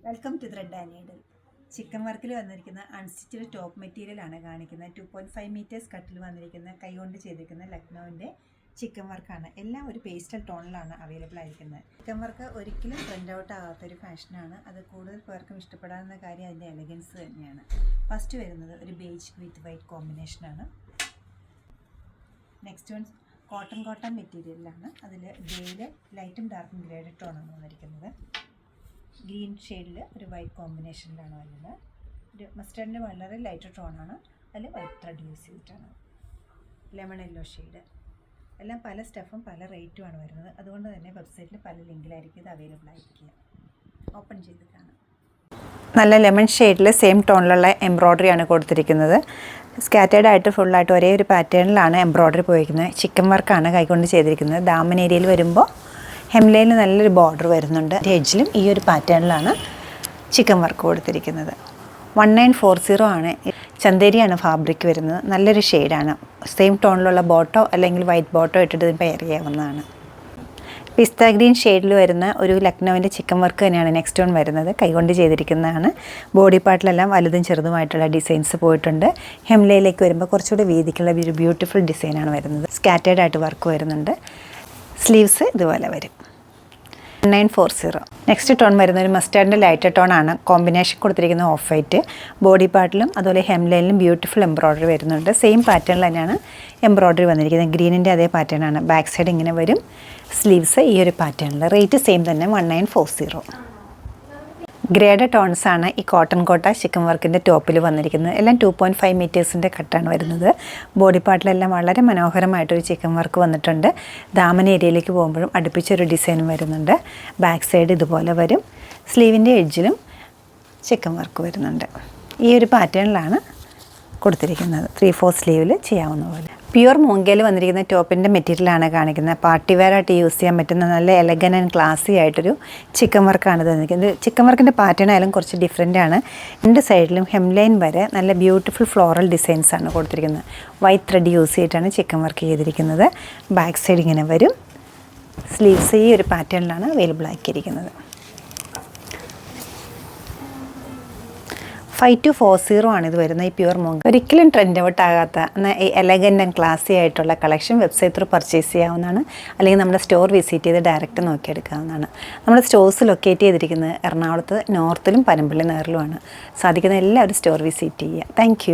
Welcome to thread and needle. Chikan വർക്കിൽ വന്നിരിക്കുന്ന unstitched top മെറ്റീരിയലാണ് കാണിക്കുന്നത്. 2.5 മീറ്റേഴ്സ് കട്ടിൽ വന്നിരിക്കുന്ന കൈകൊണ്ട് ചെയ്തിരിക്കുന്ന ലക്നൗവിൻ്റെ ചിക്കൻ വർക്കാണ്. എല്ലാം ഒരു പേസ്റ്റൽ ടോണിലാണ് അവൈലബിൾ ആയിരിക്കുന്നത്. ചിക്കൻ വർക്ക് ഒരിക്കലും ട്രെൻഡ് ഔട്ട് ആകാത്തൊരു ഫാഷനാണ്. അത് കൂടുതൽ പേർക്കും ഇഷ്ടപ്പെടാവുന്ന കാര്യം അതിൻ്റെ എലഗൻസ് തന്നെയാണ്. ഫസ്റ്റ് വരുന്നത് ഒരു ബേജ് വിത്ത് വൈറ്റ് കോമ്പിനേഷനാണ്. നെക്സ്റ്റ് വൺ കോട്ടൺ മെറ്റീരിയലിലാണ്. അതിൽ ഗ്രേയിൽ ലൈറ്റും ഡാർക്കും ഗ്രേഡ് ടോണാണ് വന്നിരിക്കുന്നത്. ഗ്രീൻ ഷെയ്ഡിൽ ഒരു വൈറ്റ് കോമ്പിനേഷനിലാണ് വരുന്നത്. ഒരു മസ്റ്റർഡിൻ്റെ വളരെ ലൈറ്റ് ടോണാണ്. അതിൽ വൈറ്റ് ത്രെഡ് യൂസ് ചെയ്തിട്ടാണ്. Lemon yellow shade. എല്ലാം പല സ്റ്റഫും പല റേറ്റുമാണ് വരുന്നത്. അതുകൊണ്ട് തന്നെ വെബ്സൈറ്റിൽ പല ലിങ്കിലായിരിക്കും ഇത് അവൈലബിൾ ആയിരിക്കുക. ഓപ്പൺ ചെയ്ത് കാണാം. നല്ല ലെമൺ ഷെയ്ഡിൽ സെയിം ടോണിലുള്ള എംബ്രോയ്ഡറിയാണ് കൊടുത്തിരിക്കുന്നത്. സ്കാറ്റേർഡ് ആയിട്ട് ഫുള്ളായിട്ട് ഒരേ ഒരു പാറ്റേണിലാണ് എംബ്രോയ്ഡറി പോയിരിക്കുന്നത്. ചിക്കൻ വർക്കാണ് കൈകൊണ്ട് ചെയ്തിരിക്കുന്നത്. ദാമൻ ഏരിയയിൽ വരുമ്പോൾ ഹെംലയിൽ നല്ലൊരു ബോർഡർ വരുന്നുണ്ട്. എഡ്ജിലും ഈ ഒരു പാറ്റേണിലാണ് ചിക്കൻ വർക്ക് കൊടുത്തിരിക്കുന്നത്. 1940 ആണ്. ചന്തേരിയാണ് ഫാബ്രിക് വരുന്നത്. നല്ലൊരു ഷെയ്ഡാണ്. സെയിം ടോണിലുള്ള ബോട്ടോ അല്ലെങ്കിൽ വൈറ്റ് ബോട്ടോ ഇട്ടിട്ട് ഇത് പെയർ ചെയ്യാവുന്നതാണ്. പിസ്ത ഗ്രീൻ ഷെയ്ഡിൽ വരുന്ന ഒരു ലക്നൗവിൻ്റെ ചിക്കൻ വർക്ക് തന്നെയാണ് നെക്സ്റ്റ് വൺ വരുന്നത്. കൈകൊണ്ട് ചെയ്തിരിക്കുന്നതാണ്. ബോഡി പാർട്ടിലെല്ലാം വലുതും ചെറുതുമായിട്ടുള്ള ഡിസൈൻസ് പോയിട്ടുണ്ട്. ഹെംലയിലേക്ക് വരുമ്പോൾ കുറച്ചുകൂടി വീതിക്കുള്ള ഒരു ബ്യൂട്ടിഫുൾ ഡിസൈനാണ് വരുന്നത്. സ്കാറ്റേർഡ് ആയിട്ട് വർക്ക് വരുന്നുണ്ട്. സ്ലീവ്സ് ഇതുപോലെ വരും. 1940. നെക്സ്റ്റ് ടോൺ വരുന്ന ഒരു മസ്റ്റാർഡിൻ്റെ ലൈറ്റ് ടോണാണ്. കോമ്പിനേഷൻ കൊടുത്തിരിക്കുന്ന ഓഫ് വൈറ്റ്. ബോഡി പാർട്ടിലും അതുപോലെ ഹെംലൈനിലും ബ്യൂട്ടിഫുൾ എംബ്രോയ്ഡറി വരുന്നുണ്ട്. സെയിം പാറ്റേണിൽ തന്നെയാണ് എംബ്രോയ്ഡറി വന്നിരിക്കുന്നത്. ഗ്രീനിൻ്റെ അതേ പാറ്റേണാണ്. ബാക്ക് സൈഡ് ഇങ്ങനെ വരും. സ്ലീവ്സ് ഈ ഒരു പാറ്റേണിൽ. റേറ്റ് സെയിം തന്നെ 1940. ഗ്രേഡ് ടോൺസാണ് ഈ കോട്ടൺ കോട്ട ചിക്കൻ വർക്കിൻ്റെ ടോപ്പിൽ വന്നിരിക്കുന്നത്. എല്ലാം 2.5 മീറ്റേഴ്സിൻ്റെ കട്ടാണ് വരുന്നത്. ബോഡി പാർട്ടിലെല്ലാം വളരെ മനോഹരമായിട്ടൊരു ചിക്കൻ വർക്ക് വന്നിട്ടുണ്ട്. ദാമൻ ഏരിയയിലേക്ക് പോകുമ്പോഴും അടുപ്പിച്ചൊരു ഡിസൈൻ വരുന്നുണ്ട്. ബാക്ക് സൈഡ് ഇതുപോലെ വരും. സ്ലീവിൻ്റെ എഡ്ജിലും ചിക്കൻ വർക്ക് വരുന്നുണ്ട്. ഈ ഒരു പാറ്റേണിലാണ് കൊടുത്തിരിക്കുന്നത്. 3/4 സ്ലീവിൽ ചെയ്യാവുന്ന പോലെ. പ്യുവർ മൂങ്കയിൽ വന്നിരിക്കുന്ന ടോപ്പിൻ്റെ മെറ്റീരിയലാണ് കാണിക്കുന്നത്. പാർട്ടി വെയർ ആയിട്ട് യൂസ് ചെയ്യാൻ പറ്റുന്ന നല്ല എലഗൻ ആൻഡ് ക്ലാസി ആയിട്ടൊരു ചിക്കൻ വർക്കാണ് തന്നിരിക്കുന്നത്. ചിക്കൻ വർക്കിൻ്റെ പാറ്റേൺ ആയാലും കുറച്ച് ഡിഫറെൻ്റ് ആണ്. രണ്ട് സൈഡിലും ഹെംലൈൻ വരെ നല്ല ബ്യൂട്ടിഫുൾ ഫ്ലോറൽ ഡിസൈൻസ് ആണ് കൊടുത്തിരിക്കുന്നത്. വൈറ്റ് ത്രെഡ് യൂസ് ചെയ്തിട്ടാണ് ചിക്കൻ വർക്ക് ചെയ്തിരിക്കുന്നത്. ബാക്ക് സൈഡ് ഇങ്ങനെ വരും. സ്ലീവ്സ് ഈ ഒരു പാറ്റേണിലാണ് അവൈലബിൾ ആക്കിയിരിക്കുന്നത്. 5240 ആണ് ഇത് വരുന്നത്. ഈ പ്യുവർ മൂങ്ക് ഒരിക്കലും ട്രെൻഡ് ഔട്ട് ആകാത്ത ഈ എലഗൻ്റ് ആൻഡ് ക്ലാസി ആയിട്ടുള്ള കളക്ഷൻ വെബ്സൈറ്റ് ത്രൂ പർച്ചേസ് ചെയ്യാവുന്നതാണ്. അല്ലെങ്കിൽ നമ്മുടെ സ്റ്റോർ വിസിറ്റ് ചെയ്ത് ഡയറക്റ്റ് നോക്കിയെടുക്കാവുന്നതാണ്. നമ്മുടെ സ്റ്റോഴ്സ് ലൊക്കേറ്റ് ചെയ്തിരിക്കുന്നത് എറണാകുളത്ത് നോർത്തിലും പനമ്പള്ളി നേറിലുമാണ്. സാധിക്കുന്ന എല്ലാവരും സ്റ്റോർ വിസിറ്റ് ചെയ്യുക. താങ്ക്